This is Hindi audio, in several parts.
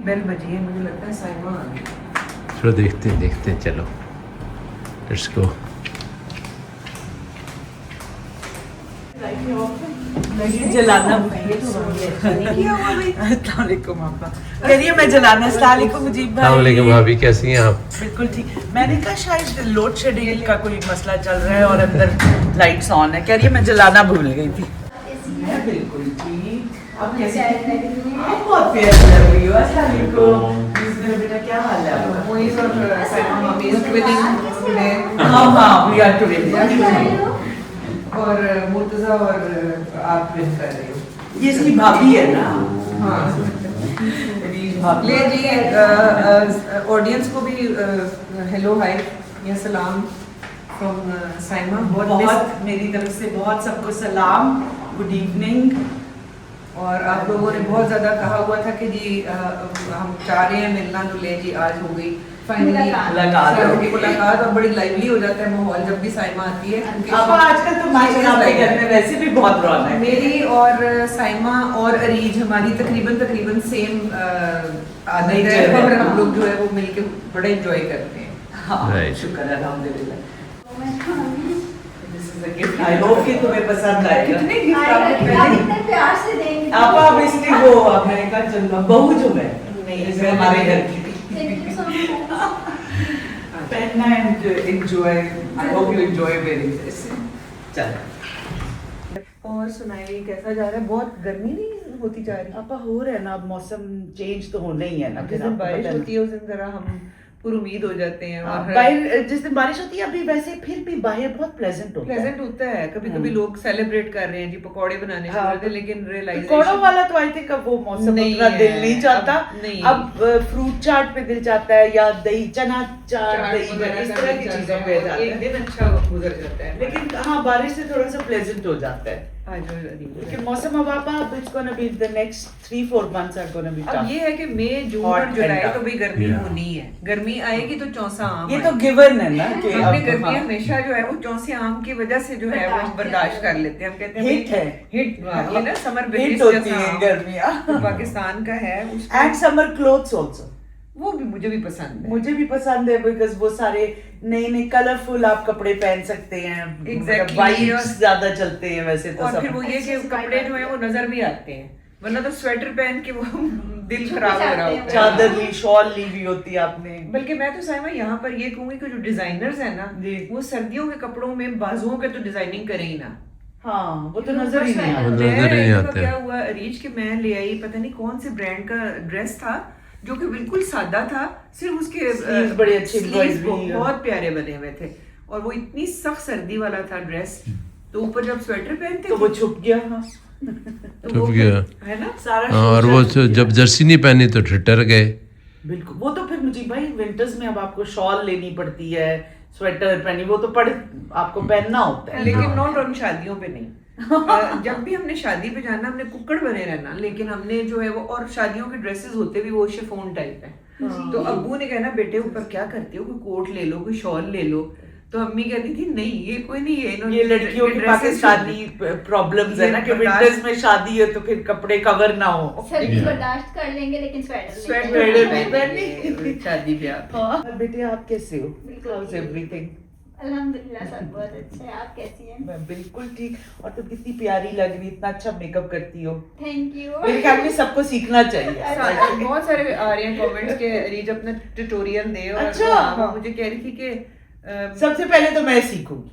बेल बजी है, मुझे लगता है साइमा आ गई। चलो देखते हैं चलो लेट्स गो। जलाना अस्सलामुअलैकुम आपा करिए, मैं जलाना अस्सलामुअलैकुम मुजीब भाई। अस्सलामुअलैकुम भाभी, कैसी हैं आप? बिल्कुल ठीक। मैंने कहा शायद लोड शेडिंग का कोई मसला चल रहा है और अंदर लाइट्स ऑन है। कह रही है मैं जलाना भूल गई थी। मैं बिल्कुल ठीक। आप कैसे हैं? आप बहुत प्यारी लग रही हो। अस्सलामुअलैकुम बेटा, क्या हाल है आपका? हाँ वी आर टुडे। और मुर्तजा और आप विन कर रहे हो। ये इसकी भाभी है ना? हाँ ले जी। ऑडियंस को भी हेलो हाय या सलाम फ्रॉम साइमा। बहुत मेरी तरफ से बहुत सबको सलाम, गुड इवनिंग। और आप लोगों ने बहुत ज़्यादा कहा हुआ था कि जी हम चाह रहे हैं मिलना, तो ले जी आज हो गई फाइनली मुलाकात। और बड़ी लाइवली हो जाता है माहौल जब भी साइमा आती है। अब आजकल तो माशाल्लाह आपके घर में वैसे भी बहुत रौनक है। मेरी और साइमा और अरीज हमारी तकरीबन सेम आदत है और हम लोग जो है वो मिलके बड़ा एंजॉय करते हैं। हाँ, शुक्र अल्हम्दुलिल्लाह। This is a gift, I hope कि तुम्हें पसंद आएगा। कितने गिफ्ट आपने इतने प्यार से देंगे। आप इसलिए वो मैंने कहा चलो बहू जो है नहीं हमारे घर की Thank you so much. पहनना and enjoy. I hope you enjoy very this. चलो और सुनाइए कैसा जा रहा है? बहुत गर्मी नहीं होती जा रही? आपा हो रहा है ना, अब मौसम चेंज तो होना ही है ना। जिस दिन बारिश होती है उस दिन जरा हम उम्मीद हो जाते हैं। और बाहर जिस दिन बारिश होती है अभी वैसे फिर भी बाहर बहुत प्लेजेंट होता है। कभी कभी लोग सेलिब्रेट कर रहे हैं जी, पकौड़े बनाने शुरू कर दे, लेकिन पकौड़ों वाला तो आई थिंक अब वो मौसम उतना दिल नहीं चाहता। अब फ्रूट चाट पे दिल चाहता है या दही चना चाट, दही इस तरह की चीजों पे जाता है। एक दिन अच्छा गुजर जाता है। लेकिन हाँ बारिश से थोड़ा सा प्लेजेंट हो जाता है। लेकिन मौसम अब आप it's gonna be the next 3-4 months are gonna be tough. अब ये है कि मई जून और जुलाई तो भी गर्मी होनी है। गर्मी आएगी तो चौसा आम, ये तो गिवन है ना कि अपनी गर्मी हमेशा जो है वो चौसे आम की वजह से जो है वो हम बर्दाश्त कर लेते हैं। हम कहते हैं हिट है, हिट ये ना समर हिट होती है गर्मियाँ पाकिस्तान का है। एंड समर क्लोथ्स आल्सो वो भी मुझे भी पसंद है। मुझे भी पसंद है बिकॉज वो सारे नए कलरफुल आप कपड़े पहन सकते हैं। Exactly. वाइब्स ज्यादा चलते हैं वैसे तो। और फिर वो ये कि कपड़े जो है वो नजर भी आते हैं, वरना तो स्वेटर पहन के वो दिल खराब हो रहा होता है। चादर ली, शॉल ली भी होती है आपने। बल्कि मैं तो साइमा यहाँ पर ये कहूंगी कि जो डिजाइनर्स है ना वो सर्दियों के कपड़ों में बाजुओं के तो डिजाइनिंग करे ही ना। हाँ वो तो नजर ही नहीं आता। नजर ही नहीं आते। क्या हुआ रीच के मैं ले आई, पता नहीं कौन से ब्रांड का ड्रेस था जो कि बिल्कुल सादा था, सिर्फ उसके स्लीव्स बड़े अच्छे बहुत प्यारे बने हुए थे। और वो इतनी सख्त सर्दी वाला था ड्रेस, तो ऊपर जब स्वेटर पहनते तो वो छुप गया। हाँ छुप गया है ना सारा। और वो जब जर्सी नहीं पहनी तो ठिठर गए। बिल्कुल, वो तो फिर मुझे भाई विंटर्स में अब आपको शॉल लेनी पड़ती है, स्वेटर पहनी, वो तो आपको पहनना होता है। लेकिन नॉट ऑन शादियों पे नहीं। जब भी हमने शादी पे जाना हमने कुक्कड़ बने रहना, लेकिन हमने जो है वो और शादियों के ड्रेसेस होते भी वो शिफॉन टाइप है। तो अब्बू ने कहना बेटे ऊपर क्या करते हो, कोई कोट ले लो, कोई शॉल ले लो। तो अम्मी कहती थी नहीं ये कोई नहीं है, ये लड़कियों की पाकिस्तानी प्रॉब्लम्स है ना कि विंटर्स में शादी है तो फिर कपड़े कवर ना हो। सर्दी बर्दाश्त कर लेंगे लेकिन स्वेटर नहीं पहननी शादी ब्याह। बेटे आप कैसे हो? How is everything? अल्हम्दुलिल्लाह सब बहुत अच्छे हैं। आप कैसी हैं? मैं बिल्कुल ठीक। और तुम कितनी प्यारी लग रही, इतना अच्छा मेकअप करती हो। Thank you. मेरे ख्याल में सबको सीखना चाहिए। बहुत सारे आ रहे हैं कमेंट्स के रीज अपना ट्यूटोरियल दे। और अच्छा मुझे कह रही थी कि सबसे पहले तो मैं सीखूंगी।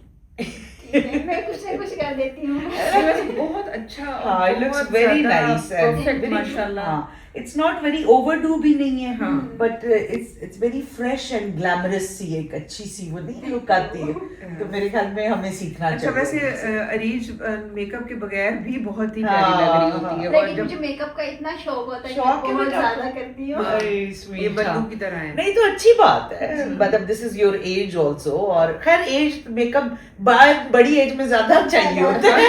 मैं कुछ ना कुछ कर देती हूँ। बहुत अच्छा। हाँ, it looks very nice and perfect, very- माशाल्लाह। हाँ, it's not very overdue भी नहीं है। हाँ। but it's very fresh and glamorous सी एक अच्छी सी वो नहीं लुक आती है। तो मेरे ख्याल में हमें सीखना अच्छा चाहिए। वैसे अरीज मेकअप के बगैर भी बहुत ही प्यारी लग रही होती है। और लेकिन जब मुझे मेकअप का इतना शौक होता है कि शौक है बहुत बेटा ज्यादा आपको? करती हूँ। Very ये sweet, बल्लू हाँ। की तरह है। नहीं तो अच्छी बात है, मतलब this is your age also. और खैर एज मेकअप बड़ी एज में ज्यादा चाहिए होता है।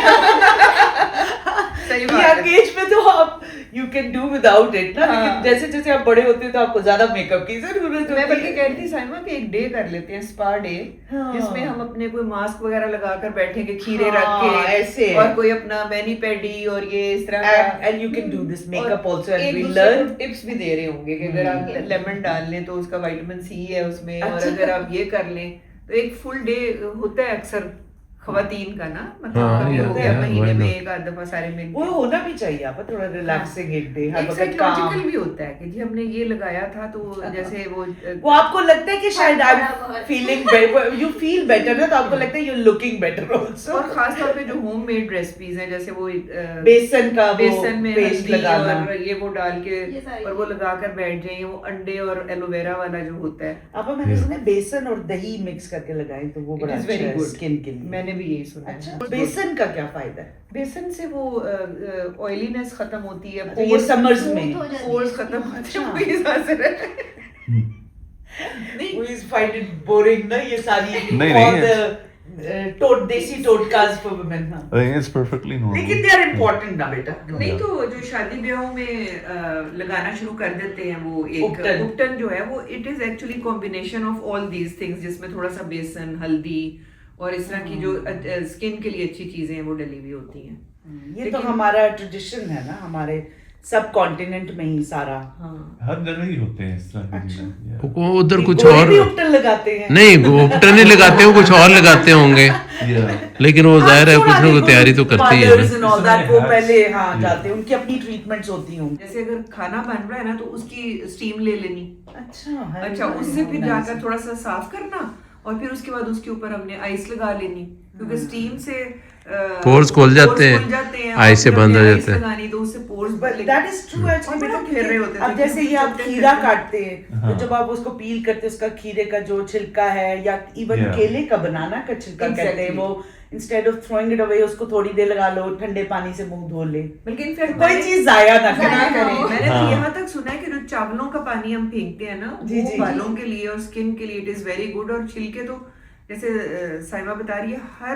सही बात है। यंग एज में तो आप you can do without it ना, हाँ। लेकिन जैसे जैसे आप बड़े होते हो तो आपको ज्यादा मेकअप की जरूरत मैं बल्कि होती है। कह रही थी साइमा कि एक डे कर लेते हैं, स्पा डे, हाँ। जिसमें हम अपने कोई मास्क वगैरह लगाकर बैठेंगे, खीरे हाँ, रख के ऐसे। और कोई अपना मैनी पेडी और ये इस तरह का। And you can do this makeup और also and एक we दूसरे को learn। टिप्स भी दे रहे होंगे कि अगर आप लेमन डाल लें तो उसका विटामिन सी है उसमें, और अच्छा। अगर आप ये कर लें तो एक फुल डे होता है अक्सर खवातीन का ना, मतलब हाँ, कभी ये हो होता गया है, महीने why में not? एक आध दफा सारे मिल वो होना भी चाहिए आप थोड़ा रिलैक्सिंग एक डे हर एक वक्त साइकोलॉजिकल काम। भी होता है कि जी हमने ये लगाया था तो जैसे वो आपको लगता है कि शायद आई बहुत। फीलिंग यू फील बेटर ना, तो आपको लगता है यू लुकिंग बेटर आल्सो। और खास तौर पे जो होममेड रेसिपीज हैं, जैसे वो बेसन का वो बेसन में पेस्ट हल्दी लगाना। और ये वो डाल के ये सारी और वो लगाकर बैठ जाइए, वो अंडे और एलोवेरा वाला जो होता है, आपा मैंने सुना है बेसन और दही मिक्स करके लगाएं तो वो इट बड़ा इज अच्छा वेरी है गुड स्किन के लिए। मैंने भी यही सुना है। अच्छा, बेसन का क्या फायदा है? बेसन से वो ऑयलीनेस खत्म होती है, अच्छा, ये समर्स में हो जाती है। पोर्स खत्म होते हैं, अच्छा। वो इस वजह से रहते we find it boring ना ये सारी नहीं, all नहीं, the देसी टोटकास for women हाँ। I think it's perfectly normal. लेकिन they are important ना बेटा। नहीं तो जो शादी ब्याहों में लगाना शुरू कर देते हैं वो एक उपटन। उपटन जो है वो it is actually combination of all these things, जिसमें थोड़ा सा बेसन, हल्दी और इस तरह की जो स्किन के लिए अच्छी चीजें हैं वो डली हुई होती हैं। ये तो लेकिन- हमारा ट्रेडिशन है ना, हमारे सब कॉन्टिनेंट में ही सारा। हाँ हर जगह ही होते हैं इस तरह की चीजें। Yeah. वो उधर कुछ गोरे और भी उपटन लगाते हैं। नहीं, वो उपटन नहीं लगाते हो, कुछ और लगाते होंगे, Yeah. लेकिन वो जाहिर है कुछ ना कुछ तैयारी तो करती है Mothers ना। and all that, वो Yes. पहले हाँ Yeah. जाते हैं, उनकी अपनी ट्रीटमेंट्स होती होंगी। जैसे अगर खाना बन रहा है ना तो उसकी स्टीम ले लेनी, अच्छा अच्छा उससे फिर जाकर थोड़ा सा साफ करना और फिर उसके बाद उसके ऊपर हमने आइस लगा लेनी, क्योंकि स्टीम से Pores खुल जाते हैं, हैं आइस से बंद हो जाते हैं। लगानी तो उससे pores that is true actually और बेटा, हम फिर रहे होते थे अब कि जैसे ये आप चलते खीरा फिरते। काटते हैं हाँ। तो जब आप उसको पील करते हैं उसका खीरे का जो छिलका है या इवन Yeah. केले का बनाना का छिलका कहते हैं, Exactly. वो instead of throwing it away उसको थोड़ी देर लगा लो, ठंडे पानी से मुंह धो ले, बल्कि इनफैक्ट कोई चीज जाया ना ना करें। करें। मैंने तो हाँ। यहाँ तक सुना है कि जो चावलों का पानी हम फेंकते हैं ना जी, वो जी, बालों के लिए और स्किन के लिए इट इज वेरी गुड, और छिलके तो जैसे साइमा बता रही है हर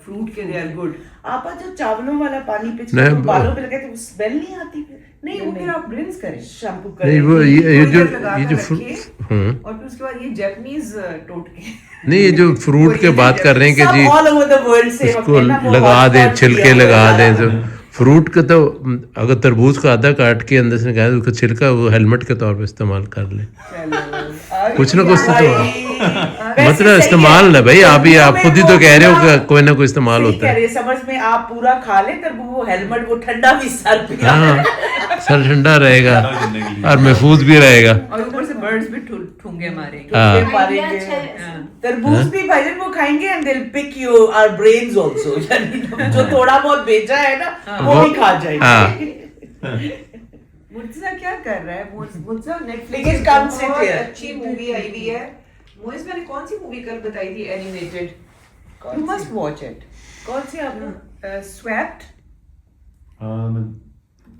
फ्रूट के दे आर गुड। आप जो चावलों वाला पानी पिच नहीं, के बालों पे लगाते हैं, वो स्मेल नहीं आती फिर? नहीं वो फिर आप रिंस करें शैम्पू नहीं, वो करें। ये जो थोड़ी देर लगा ये कर जो रखिए, फ्रूट और फिर उसके बाद ये जापानीज टोटके नहीं, ये जो फ्रूट के बात कर रहे हैं कि सब जी all over the world से उसको हमने ना वो लगा hotspot दें, छिलके किया हुआ लगा है दें, सारा। तो फ्रूट का तो अगर तरबूज का आधा काट के अंदर से निकाल उसका छिलका वो हेलमेट के तौर पे इस्तेमाल कर ले, कुछ ना कुछ तो मतलब इस्तेमाल है भाई, आप खुद ही तो कह रहे हो कि कोई ना कोई इस्तेमाल सही होता कह है। रहे हैं, समझ में आप पूरा खा ले तब वो हेलमेट वो ठंडा भी सर पे हाँ, सर ठंडा रहेगा ठंडा करने के लिए। और महफूज भी रहेगा। और ऊपर से बर्ड्स भी ठूंगे मारेंगे। हाँ। ठूंगे मारेंगे। आइडिया अच्छा है। हाँ। तरबूज भी भाईजान वो खाएंगे and they will pick you our brains also, यानी जो थोड़ा बहुत बेचा है ना वो भी खा जाएंगे। हाँ। मुर्तजा क्या कर रहा है? Murtaza Netflix Please come sit बहुत here. अच्छी मूवी आई हुई है। मोइस मैंने कौन सी मूवी कल बताई थी animated, you must watch it. कौन सी आपने? स्वेप्ट, मैं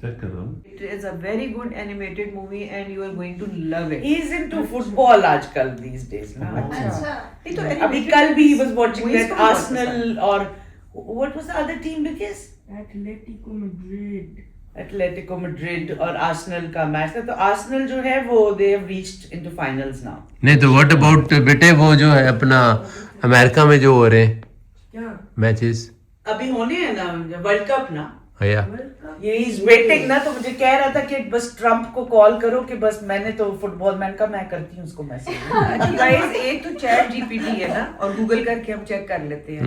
चेक कर रहा हूँ। It is a very good animated movie and you are going to love it. He is into football आजकल these days ना। अच्छा नहीं तो अभी animated कल भी he was watching movies that को भी बहुत पसंद Arsenal और what was the other team because Atletico Madrid और आर्सेनल का मैच था, तो आर्सेनल जो है वो they have reached into finals now। नहीं तो व्हाट अबाउट बेटे वो जो है अपना अमेरिका में जो हो रहे हैं क्या? मैचेस अभी होने हैं ना वर्ल्ड कप ना, भैया, ये इज वेटिंग ना, तो मुझे कह रहा था कि बस ट्रम्प को कॉल करो कि बस मैंने तो फुटबॉल मैन का मैं करती हूँ उसको मैसेज। अच्छा गाइस, एक तो चैट जीपीटी है ना, और गूगल करके हम चेक कर लेते हैं।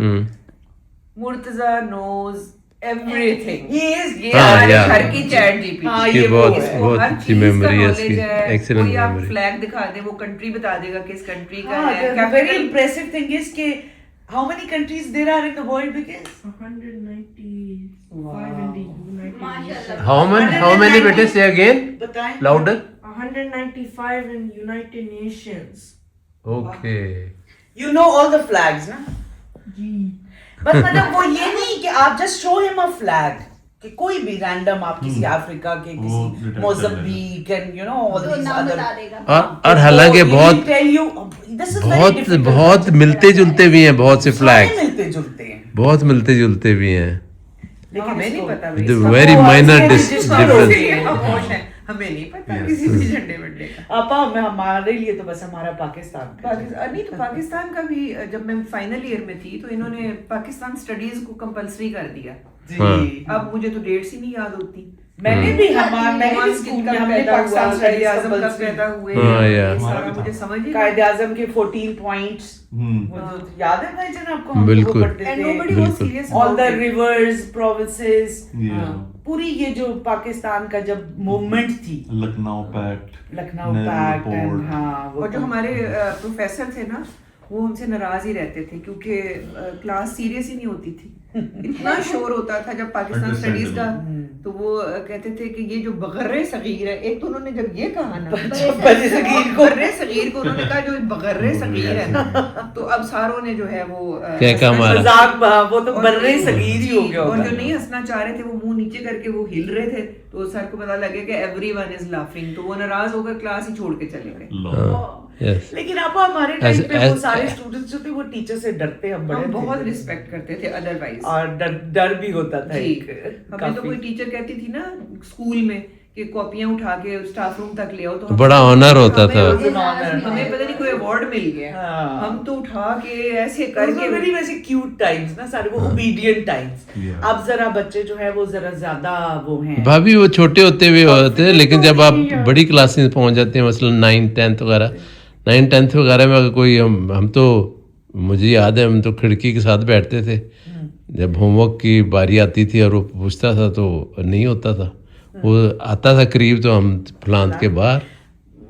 Murtaza knows everything. He is ये हाँ, हमारे yeah. घर की चैट जीपीटी। हाँ, इसकी ये बहुत वो है। बहुत हर अच्छी चीज़ का मेमोरी है इसकी, knowledge है। एक्सीलेंट कोई आप मेमोरी। फ्लैग दिखा दे वो कंट्री बता देगा किस कंट्री का हाँ, है। the very impressive thing is कि how many countries there are in the world because 195 in the United माशाल्लाह। हाउ मेनी बेटे से अगेन बताएं louder? 195 in United Nations. Okay, you know all the flags ना, जी बस मतलब वो ये नहीं कि आप just show him a flag कि कोई भी रैंडम आप किसी अफ्रीका के वो किसी detect कर Mozambique and you know all तो दीस नाम अदर, बता देगा। और हालांकि बहुत बहुत बहुत मिलते जुलते भी हैं बहुत से फ्लैग, मिलते जुलते हैं। बहुत मिलते जुलते भी हैं। लेकिन हमें नहीं इसको- पता The भाई, very वो minor ऐसे difference. खामोश है, हमें नहीं पता Yes. किसी भी झंडे वंडे का। आपा हमारे लिए तो बस हमारा पाकिस्तान का पाकिस्तान नहीं तो पाकिस्तान का भी जब मैं फाइनल ईयर में थी तो इन्होंने पाकिस्तान स्टडीज को कंपलसरी कर दिया। हाँ। जी अब मुझे तो डेट्स ही नहीं याद होती। मैंने भी मैंने भी कौन स्कूल किसका में हमने पैदा हुआ, पाकिस्तान कायदे आज़म स्टडीज कब पैदा हुए, हाँ, ये यार। सारा मुझे समझ ही नहीं। कायदे आज़म के 14 पॉइंट्स हम्म। वो जो याद है भाई जन आपको हम बिल्कुल। वो पढ़ते And थे nobody was बिल्कुल। serious all about the it. Reverse provinces Yeah. पूरी ये जो पाकिस्तान का जब मूवमेंट थी Lucknow pact, Lucknow Nehru pact report. हाँ वो और जो हमारे प्रोफेसर थे ना वो हमसे नाराज ही रहते थे क्योंकि क्लास सीरियस ही नहीं होती थी। इतना शोर होता था जब पाकिस्तान स्टडीज का, तो वो कहते थे कि ये जो बगर्रे सगीर है, एक तो उन्होंने जब ये कहा ना बड़े सगीर को बगर्रे सगीर को उन्होंने कहा जो बगर्रे सगीर है ना, तो अब सारों ने जो है वो क्या कहा हमारा? मजाक वो तो और बर्रे जो- सगीर ही हो गया और होगा। जो नहीं हंसना चाह रहे थे वो मुंह नीचे करके वो हिल रहे थे, तो सर को पता लगे कि एवरीवन इज लाफिंग, तो वो नाराज होकर क्लास ही छोड़ के चले गए। हाँ, yes. लेकिन आप हमारे टाइम ऐसे- पे वो ऐसे- सारे स्टूडेंट्स जो थे वो टीचर से डरते हम बड़े हम थे। बहुत रिस्पेक्ट करते थे अदरवाइज। और डर भी होता था जी, एक हमें तो काफी। कोई टीचर कहती थी ना स्कूल में कि कॉपियां उठा के स्टाफ रूम तक ले आओ, तो तो बड़ा honor होता था। हमें पता नहीं कोई अवार्ड मिल गया, हाँ। हम तो उठा के ऐसे करके करके वेरी वैसे क्यूट टाइम्स ना सारे वो ओबीडिएंट टाइम्स। Yeah. अब जरा बच्चे जो है वो जरा ज्यादा वो हैं। भाभी वो छोटे होते हुए होते हैं, लेकिन जब आप नहीं है। बड़ी क्लासेस में पहुंच जाते हैं, मसलन 9th 10th वगैरह, 9th 10th वगैरह में अगर कोई हम तो मुझे याद है हम तो खिड़की के साथ बैठते थे जब होमवर्क की बारी आती थी और वो पूछता था तो नहीं होता था, वो आता था करीब तो हम फलांत के बाहर।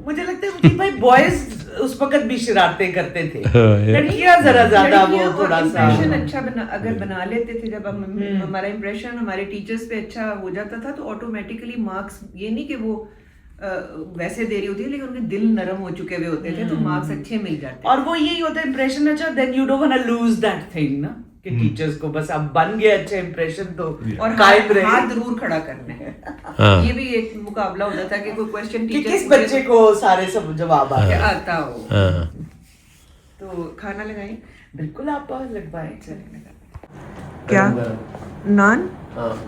मुझे लगता है मुझे भाई बॉयज उस वक्त भी शरारतें करते थे, हाँ, yeah. लड़कियां जरा ज्यादा वो लड़कियां थोड़ा और सा impression अच्छा अगर बना लेते थे, जब हमारा इम्प्रेशन हमारे टीचर्स पे अच्छा हो जाता था तो ऑटोमेटिकली मार्क्स, ये नहीं कि वो वैसे दे रही होती है लेकिन उनके दिल नरम हो चुके हुए होते थे तो मार्क्स अच्छे मिल जाते। और वो यही होता है इम्प्रेशन अच्छा, then you don't want to lose that thing ना कि टीचर्स को बस अब बन गए अच्छे इम्प्रेशन तो और कायम रहे। हाथ जरूर खड़ा करने हैं। हाँ। ये भी एक मुकाबला होता था कि कोई क्वेश्चन कि टीचर किस बच्चे को सारे सब जवाब आ गए। आता हो। हाँ, तो खाना लगाएं। बिल्कुल आप लगवाएं। क्या नान? हाँ,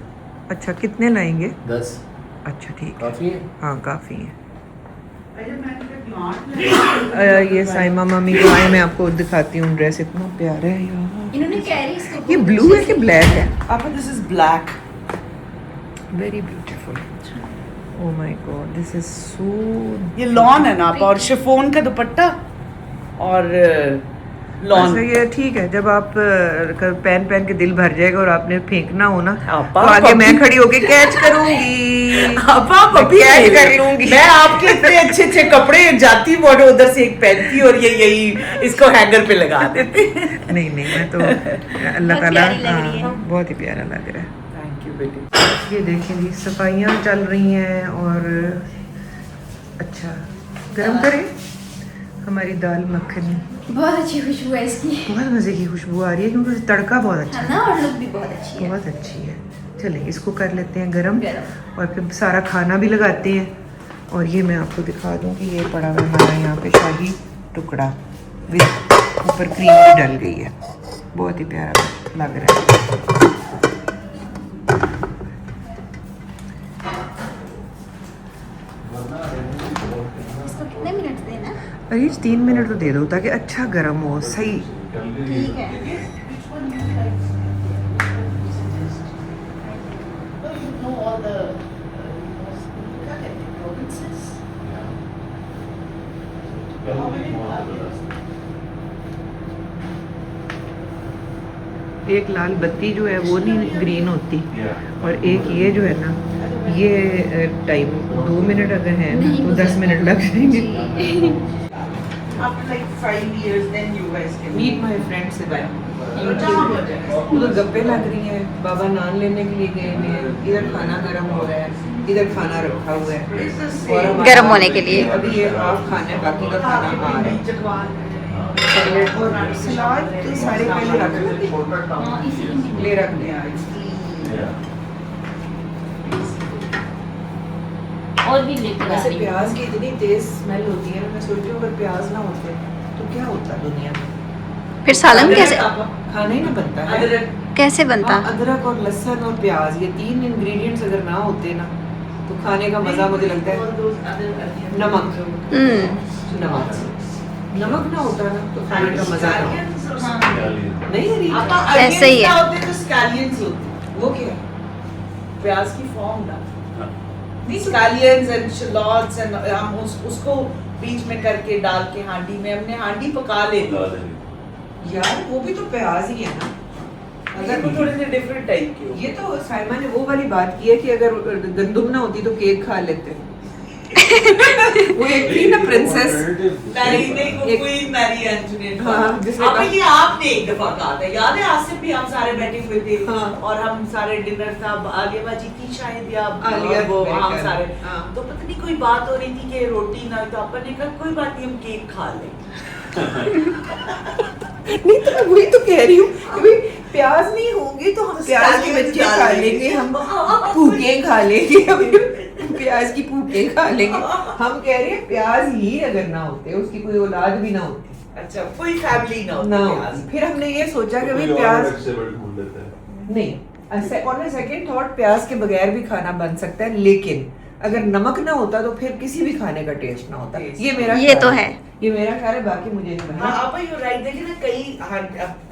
अच्छा कितने लाएंगे? 10 अच्छा ठीक है, काफी है। हाँ काफ़ी है। ये साइमा मम्मी को आए, मैं आपको दिखाती हूँ ड्रेस, इतना प्यारा है यार। इन्होंने कैरी इसको ये ब्लू है कि ब्लैक है? आपा this is black. Very beautiful. Oh my God, this is so. ये लॉन है ना आपा, और शिफॉन का दुपट्टा और लॉन। अच्छा ये ठीक है, जब आप पहन पहन के दिल भर जाएगा और आपने फेंकना हो ना आपा, तो आगे पप्पी। मैं खड़ी होके कैच करूंगी। आपा पप्पी कैच ले कर ले। लूंगी। मैं आपके इतने अच्छे अच्छे कपड़े जाती वो उधर से एक पहनती और ये यही इसको हैंगर पे लगा देती। नहीं नहीं, मैं तो अल्लाह बहुत ताला, प्यारी लग रही है। हाँ, बहुत ही प्यारा लग रहा है। थैंक यू बेटी। ये देखें जी, सफाइयाँ चल रही हैं और अच्छा गरम करें हमारी दाल मखनी। बहुत अच्छी खुशबू है इसकी, बहुत मज़े की खुशबू आ रही है क्योंकि तड़का बहुत अच्छा है है, ना, और लुक भी बहुत अच्छी है। बहुत अच्छी है। चलें इसको कर लेते हैं गरम गरम। और फिर सारा खाना भी लगाते हैं। और ये मैं आपको दिखा दूं कि ये पड़ा हुआ है हमारा यहाँ पे शाही टुकड़ा, विद ऊपर क्रीम भी डल गई है, बहुत ही प्यारा लग रहा है। इसको कितने मिनट देना? अरे 3 मिनट तो दे दो ताकि अच्छा गर्म हो सही। ठीक है। एक लाल बत्ती जो है वो नहीं ग्रीन होती, और एक ये जो है ना ये टाइम 2 मिनट अगर है ना तो 10 मिनट लग जाएंगे। After like 5 years, then you guys can meet my friend से उधर गप्पे लग रही हैं, बाबा नान लेने के लिए गए हुए हैं, इधर खाना गर्म हो रहा है, इधर खाना रखा हुआ है और हमारा- गर्म होने के लिए। अभी ये हाफ खाना है, बाकी का खाना आ रहा है। सैलेड और सलाद तो सारे पहले रख लेते हैं। हाँ, इसी ले रख दिया और भी लेकर आ वैसे रही हूँ। प्याज की इतनी तेज स्मेल होती है, मैं सोचती हूँ अगर प्याज ना होते तो क्या होता दुनिया में। फिर सालन कैसे? खाना ही ना बनता है। अदरक कैसे बनता? हाँ, अदरक और लहसुन और प्याज, ये 3 इंग्रेडिएंट्स अगर ना होते ना तो खाने का मजा मुझे लगता है नमक नमक नमक ना होता ना तो खाने का मजा नहीं रीता। ऐसे ही है। होते तो स्कैलियंस होते, वो क्या है? प्याज की फॉर्म ना, स्कैलियंस एंड शलॉट्स एंड हम उसको बीच में करके डाल के हांडी में, हमने हांडी पका लेते। यार वो भी तो प्याज ही है ना। अगर वो थोड़े से डिफरेंट टाइप के हो। ये तो साइमा ने वो वाली बात की है कि अगर गंदुम ना होती तो केक खा लेते। वो एक थी ना प्रिंसेस, क्वीन मैरी एंटोनेट। हाँ, जिसने अब ये आपने एक दफा कहा था, याद है? आज से भी हम सारे बैठे हुए थे हाँ। और हम सारे डिनर था, आलिया बाजी की शायद या आलिया वो मेरे हम ख्याल सारे में, हाँ। तो पता नहीं कोई बात हो रही थी कि रोटी ना, तो अपन ने कहा कोई बात नहीं हम केक खा लें। नहीं तो मैं वही तो कह रही हूँ कि भाई प्याज नहीं होंगे तो हम प्याज के बच्चे खा लेंगे, हम भूखे खा लेंगे, हम प्याज की भूखे खा लेंगे। हम कह रहे हैं प्याज ही अगर ना होते, उसकी कोई औलाद भी ना होती, अच्छा कोई फैमिली ना ना हो होती, फिर हमने ये सोचा कि भाई प्याज नहीं, ऑन सेकंड थॉट प्याज के बगैर भी खाना बन सकता है, लेकिन अगर नमक ना होता तो फिर किसी भी खाने का टेस्ट ना होता। ये मेरा ये ख्याल तो है। ये मेरा ख्याल है, बाकी मुझे नहीं हाँ, पता। आप यू राइट। देखिए ना, कई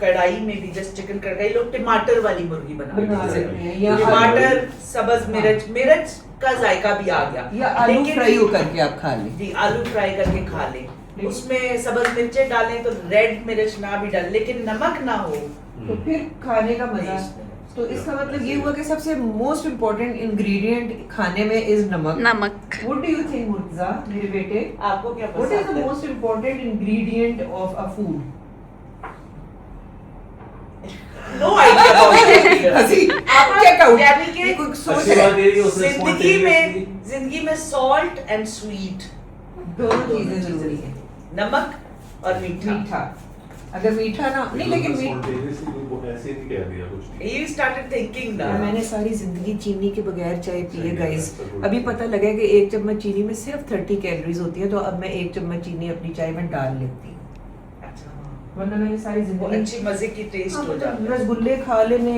कढ़ाई में भी जस्ट चिकन कढ़ाई लोग टमाटर वाली मुर्गी बना बनाते लेते हैं, हैं। या टमाटर, सब्ज मिर्च का जायका भी आ गया, या आलू लेकिन- फ्राई करके आप खा लें। जी, आलू फ्राई करके खा लें, उसमें सब्ज मिर्चें डालें तो रेड मिर्च ना भी डालें, लेकिन नमक ना हो तो फिर खाने का मजा। तो इसका मतलब ये हुआ कि सबसे मोस्ट इम्पोर्टेंट इंग्रेडिएंट खाने में इज नमक। नमक। What do you think Murtaza, मेरे बेटे? आपको क्या व्हाट इज द पसंद है? Most important ingredient of a food? No idea about हंसी। आप Check out. यानी कि कोई सोच अच्छी रहा बात है। ये है कि उसने जिंदगी में सॉल्ट एंड स्वीट दोनों चीजें जरूरी है। नमक और मीठा। मीठा, अगर मीठा ना नहीं, लेकिन ऐसे नहीं कह दिया कुछ नहीं। He started thinking ना। मैंने सारी जिंदगी चीनी के बगैर चाय पी है गाइस। अभी पता लगा कि 1 चम्मच चीनी में सिर्फ 30 कैलोरीज होती है, तो अब मैं 1 चम्मच चीनी अपनी चाय में डाल लेती हूँ। अच्छा, वरना मैंने सारी वो जिंदगी अच्छी मजे की टेस्ट हाँ, हो मतलब जाता है। रसगुल्ले खा लेने,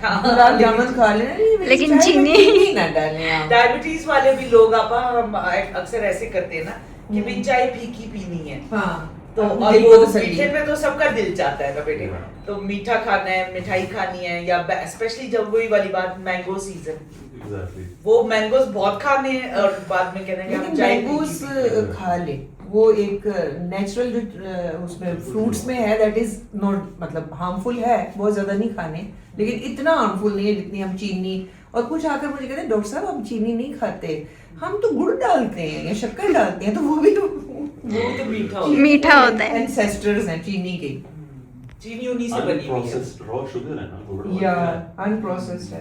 हाँ, गुलाब जामुन खा लेने, लेकिन चाय में चीनी- ना डालें आप। डायबिटीज वाले भी लोग हम अक्सर ऐसे करते हैं ना कि भी चाय फीकी पीनी है, हाँ, तो अब और दिल वो को तसल्ली। मीठे में तो सबका दिल चाहता है ना बेटे, हाँ। तो मीठा खाना है, मिठाई खानी है, या स्पेशली जब वही वाली बात मैंगो सीजन, Exactly. वो मैंगोज बहुत खाने हैं और बाद में कहते हैं कि हम लेकिन चाय मैंगोस पीकी खा ले, वो एक नेचुरल जो उसमें फ्रूट्स में है, दैट इज नॉट मतलब हार्मफुल है, बहुत ज्यादा नहीं खाने, लेकिन इतना हार्मफुल नहीं है जितनी हम चीनी। और कुछ आकर मुझे कहते हैं डॉक्टर साहब हम चीनी नहीं खाते, हम तो गुड़ डालते हैं या शक्कर डालते हैं, तो वो भी तो वो तो मीठा होता है। मीठा होता है। एंसेस्टर्स हैं चीनी के, चीनी उन्हीं से बनी हुई है, Unprocessed raw sugar है ना, गुड़ या वाला है। अनप्रोसेस्ड है।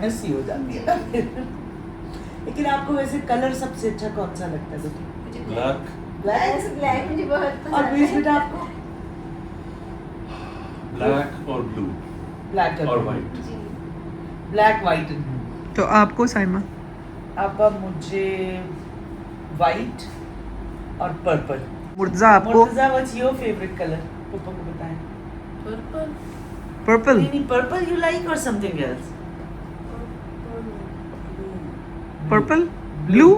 हंसी हो जाती है ना। लेकिन आपको वैसे कलर सबसे अच्छा कौन सा लगता है बेटी? Black, ब्लैक मुझे बहुत और बीच बेटा आपको black और blue ब्लैक और white. Black white. तो आपको साइमा? अब मुझे वाइट और purple. Murtaza Murtaza, what's your favourite colour? पापा को बताएं। पर्पल? नहीं, पर्पल यू लाइक और समथिंग एल्स? Purple, blue.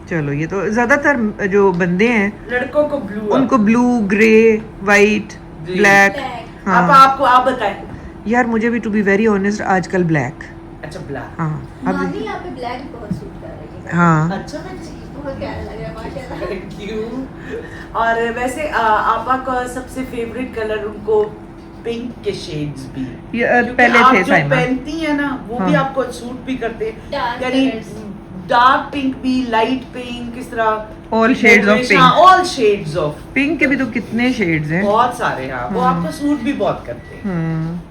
चलो ये तो ज्यादातर जो बंदे हैं लड़कों को ब्लू। उनको blue, grey, white, Grey. Black. अब हाँ आपको आप बताएं। यार मुझे भी टू बी वेरी ऑनेस्ट आजकल ब्लैक। अच्छा ब्लैक। हाँ नानी अब यहाँ पे ब्लैक बहुत सूट कर रही है। हाँ अच्छा बेटी, बहुत प्यारा लग रहा है माशाल्लाह। Thank you. और वैसे आपा का सबसे फेवरेट कलर उनको पिंक के शेड्स भी, ये, क्योंकि पहले आप थे जो साइमा। पहनती है ना वो भी हाँ। आपको सूट भी करते हैं, Dark यानी colours. डार्क पिंक भी, लाइट पिंक, इस तरह All shades of pink. All shades of pink के भी तो कितने शेड्स हैं। बहुत सारे हैं। वो हाँ। आपको सूट भी बहुत करते हैं।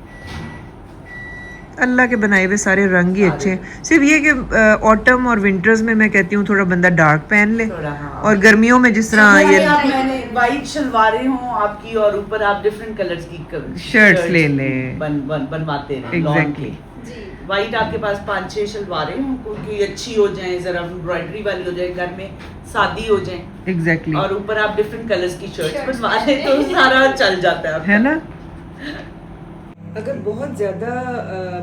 अल्लाह के बनाए हुए सारे रंग ही अच्छे हैं। सिर्फ ये कि ऑटम और विंटर्स में मैं कहती हूँ थोड़ा बंदा डार्क पहन ले, थोड़ा हाँ। और गर्मियों में जिस तरह सुबह ये आप मैंने वाइट शलवारें हों आपकी और ऊपर आप डिफरेंट कलर्स की Shirts ले लें। बनवाते हैं Exactly. जी। वाइट आपके पास 5-6 शलवारें हों, कोई अच्छी हो जाए, जरा एम्ब्रॉयडरी वाली हो जाए, घर में शादी हो जाए, एग्जैक्टली और ऊपर आप डिफरेंट कलर्स की शर्ट्स Shirts बनवा लें तो सारा चल जाता है आपका। है ना। अगर बहुत ज्यादा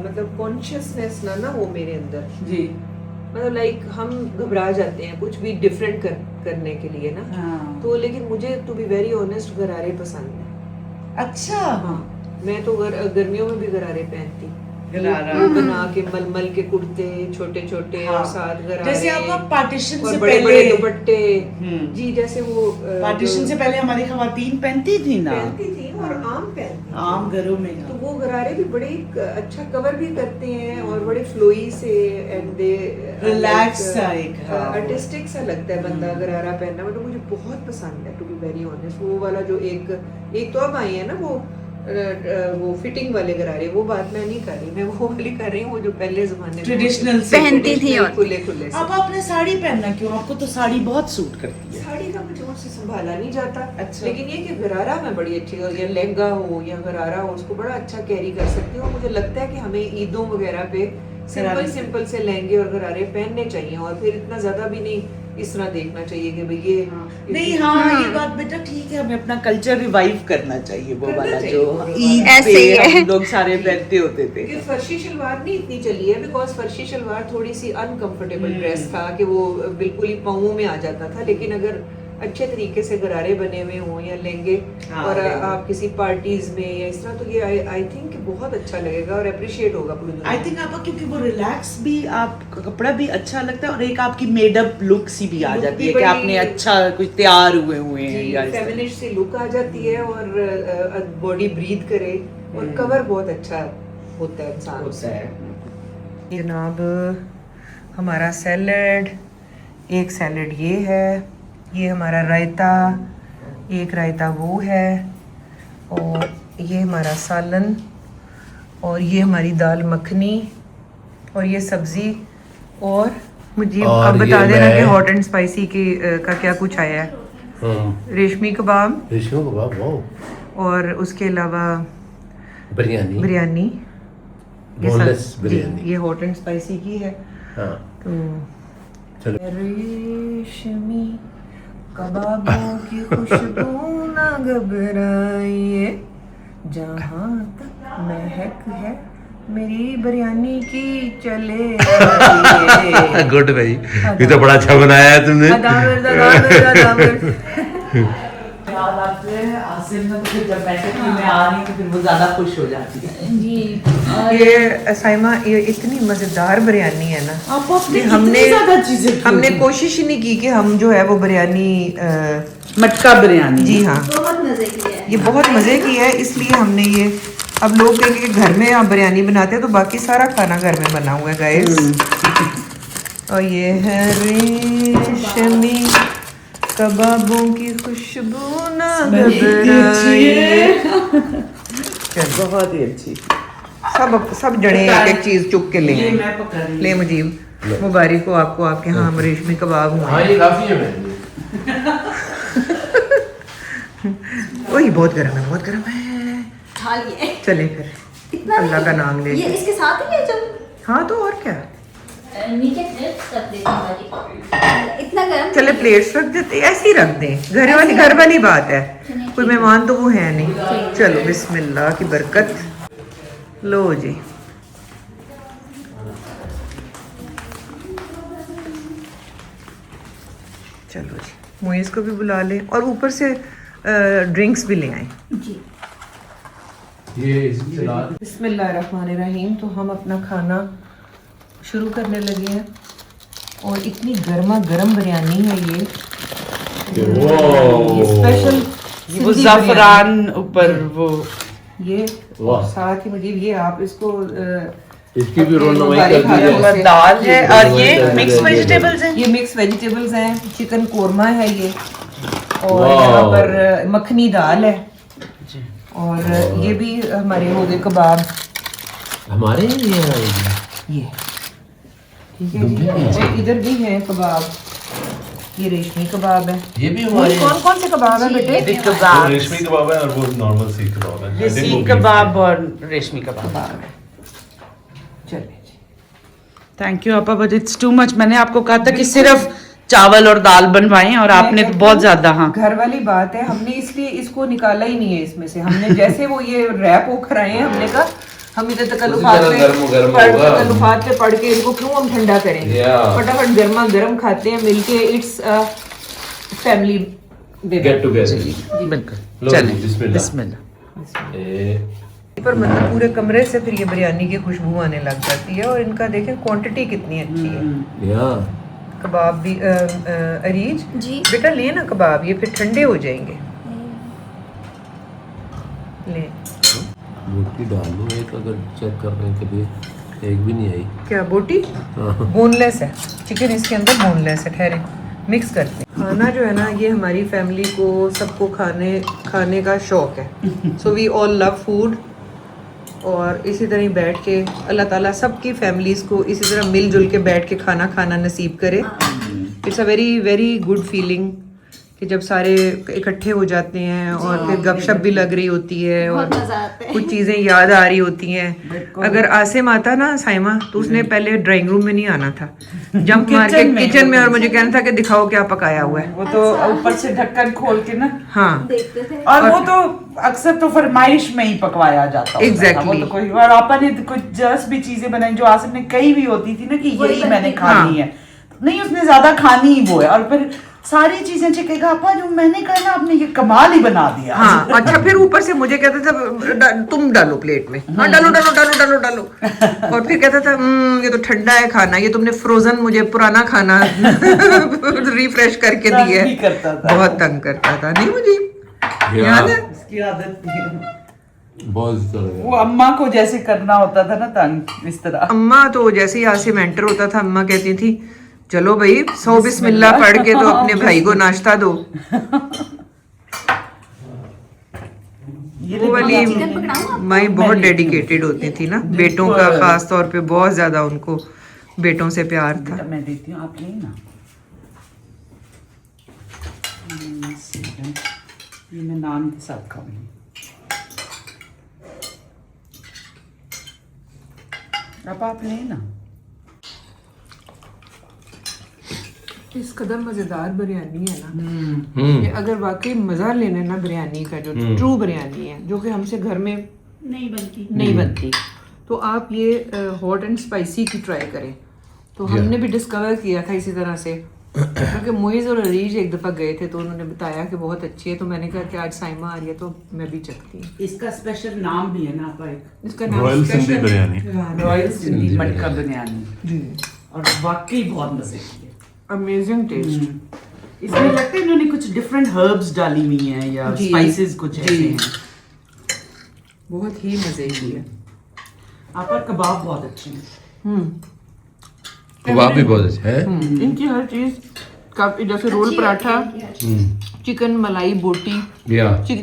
मतलब कॉन्शियसनेस ना हो मेरे अंदर, जी मतलब लाइक हम घबरा जाते हैं कुछ भी डिफरेंट करने के लिए ना, हाँ। तो लेकिन मुझे टू बी वेरी ऑनेस्ट गरारे पसंद है। अच्छा हाँ, मैं तो गर्मियों में भी गरारे पहनती, गरारा। वो बना के मलमल के कुर्ते छोटे छोटे हाँ। और साथ गरारे, जैसे आप पार्टीशन और से बड़े पहले बड़े दुपट्टे। जी, जैसे वो पार्टीशन से पहले हमारी खवातीन पहनती थी ना, पहनती थी और आम पहनती थी। आम घरों में तो वो गरारे भी बड़े अच्छा कवर भी करते हैं और बड़े फ्लोई से, एंड दे Relax सा एक, हाँ। आर्टिस्टिक सा लगता है बंदा गरारा पहनना, मतलब मुझे बहुत पसंद है टू बी वेरी ऑनेस्ट। वो वाला जो एक तो अब आई है ना वो फिटिंग वाले गरारे, वो बात मैं नहीं कर रही, मैं वो वाली कर रही हूँ वो जो पहले जमाने में ट्रेडिशनल से पहनती थी और खुले खुले से। अब आपने साड़ी पहनना क्यों? आपको तो साड़ी बहुत सूट करती है। साड़ी का मुझे मुझसे संभाला नहीं जाता। अच्छा। लेकिन ये कि गरारा में बड़ी अच्छी हो, या लहंगा हो या गरारा हो, उसको बड़ा अच्छा कैरी कर सकती हूँ। मुझे लगता है कि हमें ईदों वगैरह पे सिंपल से लहंगे और गरारे पहनने चाहिए, और फिर इतना ज्यादा भी नहीं इस तरह देखना चाहिए कि भाई ये नहीं, हाँ ये बात बेटा ठीक है, हमें अपना कल्चर रिवाइव करना चाहिए, वो करना वाला चाहिए, जो वो ईद ऐसे पे ही है। हम लोग सारे पहनते होते थे। क्योंकि फर्शी शलवार नहीं इतनी चली है, बिकॉज फर्शी शलवार थोड़ी सी अनकंफर्टेबल ड्रेस था कि वो बिल्कुल ही पाँवों में आ जाता था। लेकिन अगर अच्छे तरीके से गरारे बने हुए हों या लहंगे, हाँ, और लहंगे। आप किसी पार्टीज में या इस तरह, तो ये आई थिंक बहुत अच्छा लगेगा और अप्रिशिएट होगा पूरी दुनिया आई में। थिंक आपका, क्योंकि वो रिलैक्स भी, आप कपड़ा भी अच्छा लगता है और एक आपकी मेडअप लुक सी भी आ Look जाती भी है कि बड़ी- आपने अच्छा कुछ तैयार हुए हैं जी, या इस तरह। फेमिनिस्ट सी लुक आ जाती है और बॉडी ब्रीथ करे, और कवर बहुत अच्छा होता है इंसान होता से। है। जनाब हमारा सैलड, एक सैलड ये है, ये हमारा रायता, एक रायता वो है, और ये हमारा सालन, और ये हमारी दाल मखनी, और ये सब्जी, और मुझे और अब बता ये देना कि मैं- हॉट एंड स्पाइसी का क्या कुछ आया है। रेशमी कबाब, रेशमी कबाब, वाह, और उसके अलावा बिरयानी, बिरयानी, ये बोनलेस सब- जी, बिरयानी। ये हॉट एंड स्पाइसी की है। हाँ, तो चलो। रेशमी कबाबों की खुशबू ना घबराइए, जहाँ तक महक है मेरी बिरयानी की चले आइए। गुड भाई, ये तो बड़ा अच्छा बनाया है तुमने। याद आते हैं आसिम में, तो फिर जब बैठे कि मैं आ रही हूँ तो फिर वो ज्यादा खुश हो जाती है। ये साइमा, ये इतनी मजेदार बिरयानी है ना, आप अपने कि हमने इतनी ज्यादा चीजें क्यों हमने की? कोशिश ही नहीं की कि हम जो है वो बिरयानी मटका बिरयानी। जी हाँ, बहुत मजे की है। ये बहुत मज़े की है, इसलिए हमने ये, अब लोग कहेंगे कि घर में आप बिरयानी बनाते हैं, तो बाकी सारा खाना घर में बना हुआ है गाइस। और ये है रेशमी कबाबों की खुशबू ना घबराइए। चलो, बहुत ही अच्छी। सब जने एक एक चीज चुप के ले ये आए। मैं पका रही हूँ। ले मुजीब, मुबारक हो आपको, आपके यहाँ हम रेशमी कबाब हुए। हाँ, ये काफी है मेरे लिए। वही बहुत गर्म है, बहुत गर्म है। खा लिए। चले फिर, इतना अल्लाह का नाम ले। ये इसके साथ ही है जब हाँ, तो और क्या, नीचे क्लिप्स कर देती हूँ। इतना गर्म। चले प्लेट्स रख देते, ऐसे ही रख दें, घर वाली बात है, कोई मेहमान तो वो है नहीं। चलो बिस्मिल्लाह की बरकत, लो जी। चलो जी, मोइस को भी बुला लें, और ऊपर से ड्रिंक्स भी ले आए। जी। ये सलाद, बिस्मिल्लाहिर्रहमानिर्रहीम। तो हम अपना खाना शुरू करने लगे हैं, और इतनी गर्मा गर्म बिरयानी है ये स्पेशल, वो ज़ाफ़रान ऊपर वो, ये वाह। साथ ही मुझे ये आप इसको इसकी भी रोनवाई कर दी अपने है। दाल है, और ये रोनवाई मिक्स कर दी है। वेजिटेबल्स हैं। ये मिक्स वेजिटेबल्स हैं, चिकन कोरमा है ये, और वाह। यहाँ पर मखनी दाल है, और ये भी हमारे हो गए कबाब, हमारे यहाँ ये ठीक है जी। और इधर भी है कबाब, ये रेशमी कबाब है। ये भी हमारे कौन कौन से कबाब है बेटे? ये वो कबाब, रेशमी कबाब है और वो नॉर्मल सीख कबाब है। ये I think वो सीख beef कबाब और रेशमी कबाब। चलिए जी। थैंक यू आपा, बट इट्स टू मच। मैंने आपको कहा था कि सिर्फ चावल और दाल बनवाए और आपने तो बहुत ज्यादा। हाँ, घर वाली बात है, हमने इसलिए इसको निकाला ही नहीं है इसमें से। हमने जैसे वो ये रैप हो कराए हैं, हमने कहा हम इधर तकल्लुफात पे पढ़ के इनको क्यों हम ठंडा करेंगे, फटाफट गर्मा गर्म खाते हैं मिलके। It's family get together. बिल्कुल। चलिए बिस्मिल्लाह। पर मतलब पूरे कमरे से फिर ये बिरयानी की खुशबू आने लग जाती है। और इनका देखें क्वांटिटी कितनी अच्छी है। कबाब भी अरीज जी बेटा ले ना कबाब, ये फिर ठंडे हो जाएंगे। ले बोटी डाल लो एक, अगर चेक करने के लिए एक भी नहीं आई। क्या बोटी? बोनलेस है चिकन, इसके अंदर बोनलेस है। ठहरे मिक्स करते हैं। खाना जो है ना, ये हमारी फैमिली को सबको खाने का शौक है। So we all love food. और इसी तरह ही बैठ के अल्लाह ताला सबकी फैमिलीज को इसी तरह मिलजुल के बैठ के खाना नसीब करे। It's a very very good feeling कि जब सारे इकट्ठे हो जाते हैं और फिर गपशप भी लग रही होती है और कुछ चीज़ें याद आ रही होती हैं। अगर आसिम आता ना साइमा, तो उसने पहले ड्राइंग रूम में नहीं आना था, जंप मार के किचन में, और मुझे कहना था कि दिखाओ क्या पकाया हुआ है। वो तो ऊपर से ढक्कन खोल के ना, हाँ, देखते थे। और वो तो अक्सर तो फरमाइश में ही पकवाया जाता है। Exactly. वो तो कोई, और आपा ने कुछ जस्ट भी चीजें बनाई जो आसिफ ने कई भी होती थी ना कि यही मैंने खानी है, नहीं उसने ज्यादा खानी ही वो है। और फिर सारी चीजें चिकेगा आपा जो मैंने कहा ना, आपने ये कमाल ही बना दिया। हाँ, अच्छा फिर ऊपर से मुझे कहता था तुम डालो प्लेट में, हाँ डालो डालो डालो डालो डालो। और फिर कहता था ये तो ठंडा है खाना, ये तुमने फ्रोजन मुझे पुराना खाना रिफ्रेश करके दिया है। बहुत तंग करता था, नहीं मुझे याद है उसकी आदत थी। बहुत वो अम्मा को जैसे करना होता था ना तंग, इस तरह। अम्मा तो जैसे ही आसिम एंटर होता था, अम्मा कहती थी चलो भाई 100 बिस्मिल्लाह पढ़ के तो अपने भाई को नाश्ता दो। वो वाली माई बहुत डेडिकेटेड होती थी ना, बेटों का खास तौर पे बहुत ज्यादा उनको बेटों से प्यार था। मैं देती हूँ, आप लें ना। ये मैं नान के साथ खाऊंगी। अब आप लें ना। इस कदर मजेदार बिरयानी है ना कि अगर वाकई मजा लेना है ना बिरयानी का, जो ट्रू बिरयानी है जो कि हमसे घर में नहीं बनती, तो आप ये हॉट एंड स्पाइसी की ट्राई करें। तो हमने भी डिस्कवर किया था इसी तरह से, क्योंकि मोइज और अरीज एक दफ़ा गए थे तो उन्होंने बताया कि बहुत अच्छी है, तो मैंने कहा कि आज साइमा आ रही है तो मैं भी चखती हूँ। इसका स्पेशल नाम भी है ना आपा, एक इसका नाम रॉयल सिंधी बिरयानी। रॉयल सिंधी मटका बिरयानी, और वाकई बहुत मजे की है। Amazing taste. इसमें लगता है इन्होंने कुछ डिफरेंट हर्ब्स डाली हुई हैं या स्पाइसेस कुछ ऐसे हैं। बहुत ही मजे की है। आपका कबाब बहुत अच्छे हैं। कबाब भी बहुत अच्छा है। इनकी हर चीज काफी, जैसे रोल पराठा, चिकन मलाई बोटी,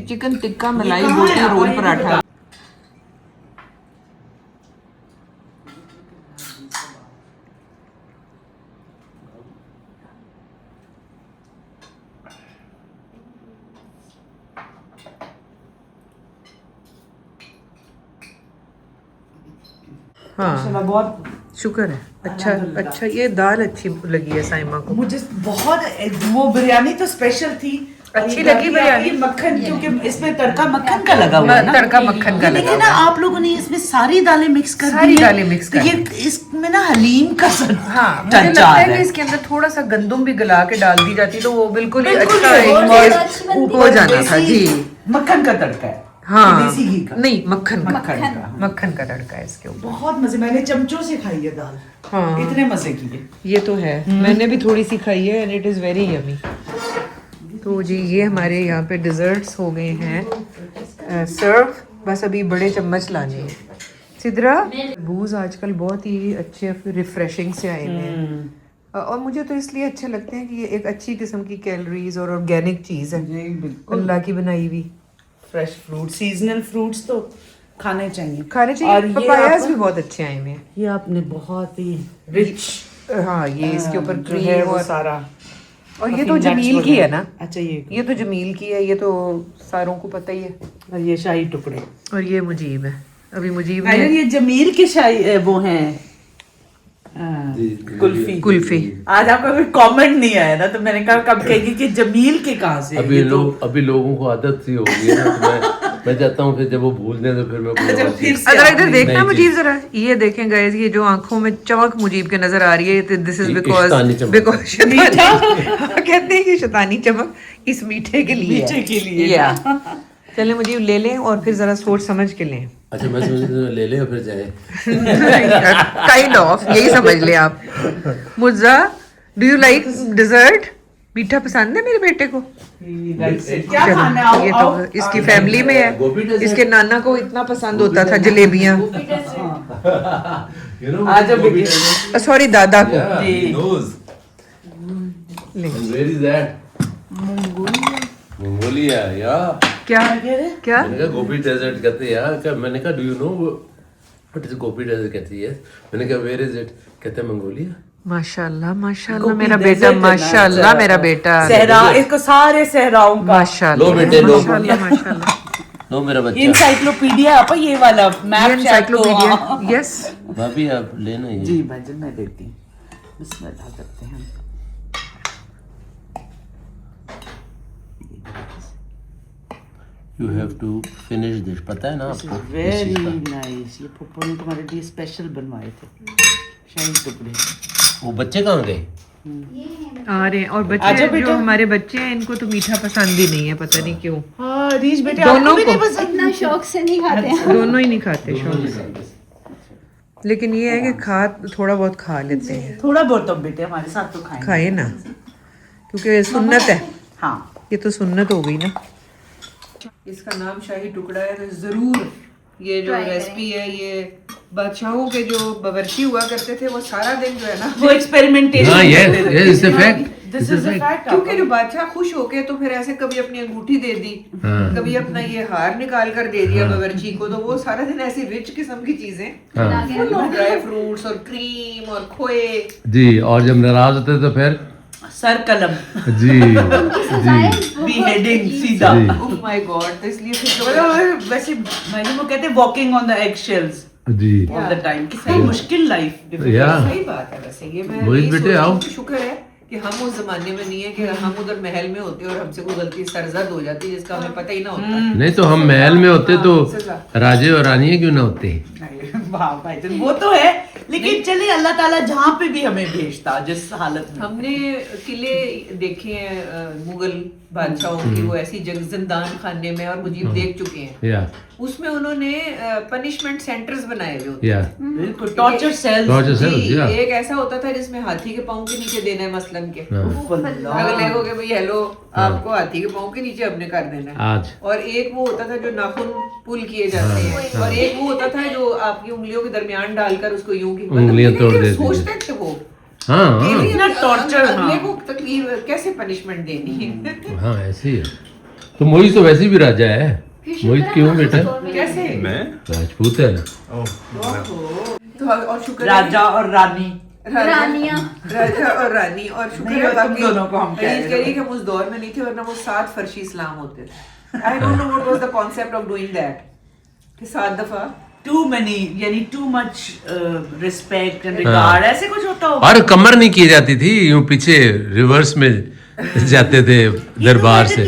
चिकन टिक्का मलाई बोटी, रोल पराठा। हाँ, बहुत शुक्र है। अच्छा ये दाल अच्छी लगी है साइमा को। मुझे बहुत, वो बिरयानी तो स्पेशल थी, अच्छी लगी बिरयानी। मक्खन, क्योंकि इसमें तड़का मक्खन का लगा हुआ है ना, तड़का मक्खन का लगा ना। आप लोगों ने इसमें सारी दालें मिक्स कर दी, सारी दालें मिक्स कर ये इसमें ना हलीम का हाँ, मुझे लगता है कि इसके अंदर थोड़ा सा गंदम भी गला के डाल दी जाती तो वो बिल्कुल ही अच्छा हो जाना था। जी, मक्खन का तड़का है। हाँ, देसी घी का नहीं, मक्खन का तड़का है इसके ऊपर। बहुत मजे, मैंने चमचों से खाई है दाल। हाँ, इतने मजे की है। ये तो है, मैंने भी थोड़ी सी खाई है and it is very yummy. तो जी ये हमारे यहाँ पे डिज़र्ट्स हो गए हैं सर्व, बस अभी बड़े चम्मच लाने हैं। सिद्रा बूज आजकल बहुत ही अच्छे रिफ्रेशिंग से आए हैं, और मुझे तो इसलिए अच्छे लगते हैं कि ये एक अच्छी किस्म की कैलोरीज और ऑर्गेनिक चीज़ है, अल्लाह की बनाई हुई। फ्रेश फ्रूट, सीजनल फ्रूट्स तो खाने चाहिए और पपायाज भी बहुत अच्छे आए हुए हैं। ये आपने बहुत ही रिच, हाँ, ये इसके ऊपर जो है क्रीम वो और सारा, और ये तो जमील की है ना। अच्छा, ये तो जमील की है, ये तो सारों को पता ही है। और ये शाही टुकड़े, और ये मुजीब है। अभी मुजीब अरे ने ये जमील के शाही वो हैं, कुल्फी कुल्फी। आज आपका कोई कमेंट नहीं आया ना, तो मैंने कहा कब कहेगी कि जमील के कहाँ से है ये, तो अभी लोगों को आदत सी हो गई है ना, तो मैं चाहता हूँ फिर जब वो भूल दें तो फिर मैं कोई जब और फिर चीज़- से अगर इधर आपने- देखना नई मुजीब चीज़। जरा, ये देखें गाइस, ये जो आंखों में चमक मुजीब के नजर आ रही है, दिस इज बिकॉज शैतानी चमक। बिकॉज कहते हैं कि शैतानी चमक इस मीठे के लिए मीठे के लिए। या चले मुजीब ले लें और फिर जरा सोच समझ के लें। अच्छा मैं समझ ले ले और फिर जाए। काइंड ऑफ यही समझ लें आप। मुज्जा, डू यू लाइक डिजर्ट? मीठा पसंद है मेरे बेटे को। क्या चलो, खाना है? ये आओ, तो इसकी फैमिली में है। इसके नाना को इतना पसंद होता था जलेबियां। आज अब बेटे- सॉरी, दादा को। Yeah, he जी। knows. And where is that? Mongolia या क्या क्या? मैंने कहा गोपी डेजर्ट कहते हैं यार, क्या मैंने कहा do you know what is Gobi desert, कहती है। मैंने कहा वेयर इज इट, कहते हैं मंगोलिया। माशाल्लाह माशाल्लाह गोपी मेरा desert बेटा, है ना, माशाल्लाह अच्छा। मेरा बेटा, सहरा, इसको सारे सहराओं का माशाल्लाह लो बेटे, लो। माशाल्लाह माशाल्लाह। लो मेरा ये बच्चा। इंसाइक्लोपीडिया आपा, ये वाला ये मैप एनसाइक्लोपीडिया, यस। भाभी आप लेना ये। जी भाईजान मैं देती हूँ, बिस्मिल्लाह करते हैं। You have to finish this, पता है ना आपको इस वेरी चीज़ का। नाइस, ये पप्पू ने तुम्हारे लिए स्पेशल बनवाए थे शाही टुकड़े। वो बच्चे कहाँ गए? आ रहे हैं, और आजा बच्चे बेटा। जो हमारे बच्चे हैं इनको तो मीठा पसंद ही नहीं है, पता नहीं क्यों। हाँ रीच बेटे, दोनों आपको भी नहीं को। पसंद? इतना शौक से नहीं खाते हैं। दोनों ही नहीं खाते शौक से, लेकिन ये है कि खा थोड़ा बहुत खा लेते हैं। थोड़ा बहुत तो बेटे हमारे साथ तो खाएंगे। खाए ना, क्योंकि सुन्नत है, हाँ ये तो सुन्नत हो गई ना। इसका नाम शाही टुकड़ा है, तो जरूर ये जो Try रेसिपी है, ये बादशाहों के जो बावर्ची हुआ करते थे, वो सारा दिन जो है ना, वो एक्सपेरिमेंटेशन हाँ yes yes it's a fact, this it's a is a fact। Fact. क्योंकि जो बादशाह खुश होके तो फिर ऐसे कभी अपनी अंगूठी दे दी, हाँ। कभी अपना ये हार निकाल कर दे दिया बावर्ची को, तो वो सारा दिन ऐसी रिच किस्म की चीजें, हाँ ड्राई फ्रूट्स और क्रीम और खोए। जी, और जब नाराज होते तो फिर सर कलम जी बीहेडिंग सीधा। जी। ओह माय गॉड, तो इसलिए फिर तो मतलब वैसे मैंने वो कहते हैं walking on the egg shells जी। ऑल द टाइम, कितनी मुश्किल लाइफ। या सही बात है। वैसे ये मैं मोहित यही बेटे, सोचती हूँ आओ। कि शुक्र है कि हम उस जमाने में नहीं है कि हम उधर महल में होते और हमसे कोई गलती सरजद हो जाती जिसका हमें पता ही ना होता। नहीं तो हम महल में होते तो सजा। राजे और रानियां क्यों ना होते। वाह भाईजान, वो तो है, लेकिन चलिए अल्लाह ताला जहाँ पे भी हमें भेजता जिस हालत में। हमने किले देखे हैं मुगल बादशाहों की, वो ऐसी जिंदान खाने में, और मुजीब देख चुके हैं, या उसमें उन्होंने पनिशमेंट सेंटर्स बनाए हुए होते या बिल्कुल टॉर्चर सेल्स। Torture cells, जी, yeah. एक ऐसा होता था जिसमें हाथी के पाँव के नीचे देना है मसलन के, हाँ। अगले को कि भाई हेलो आपको हाथी के पाँव के नीचे अपने कर देना है। आज और एक वो होता था जो नाखून पुल किए जाते हैं, और एक वो होता था जो आपकी उंगलियों के दरमियान डालकर उसको यूं की उंगलियां तोड़ देती थी। सोचते थे वो हाँ हाँ इतना torture, अगले हाँ। को तकलीफ कैसे पनिशमेंट देनी है। हाँ ऐसे ही है। तो मोहित तो वैसे भी राजा है। मोहित क्यों बेटा? कैसे मैं? राजपूत है ना। Oh, तो और शुक्र है राजा और रानी। रानियां। राजा और रानी, और शुक्र नहीं, है तुम दोनों को हम कह रहे प्लीज हैं। करिए कि हम उस दौर में नहीं थे, वरना वो 7 फर्शी इस्लाम होते थे। I don't know what was the concept of doing that, कि 7 दफा टू मेनी यानी too much respect and regard, ऐसे कुछ होता होगा। और कमर नहीं की जाती थी, यूं पीछे रिवर्स में जाते थे दरबार से।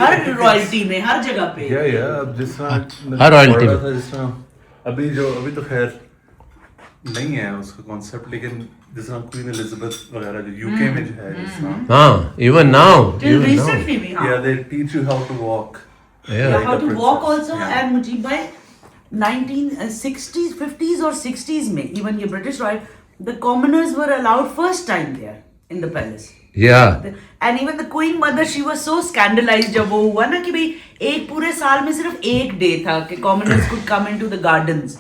हर रॉयल्टी में हर जगह पे या अब जिस तरह हर royalty पढ़ा में। था, जिस तरह अभी तो खैर नहीं है उसका कॉन्सेप्ट, लेकिन जिस तरह क्वीन एलिजाबेथ वगैरह जो यूके में जो है, जिस तरह हाँ इवन नाउ टिल रिसेंटली भी हाँ, yeah they teach you how to walk. how to walk also, Yeah. and Mujib भाई 1960s 50s और 60s में इवन ये British royal the commoners were allowed first time there in the palace. या And even the queen mother, she was so scandalized जब वो हुआ ना कि भाई एक पूरे साल में सिर्फ एक डे था कि commoners could come into the gardens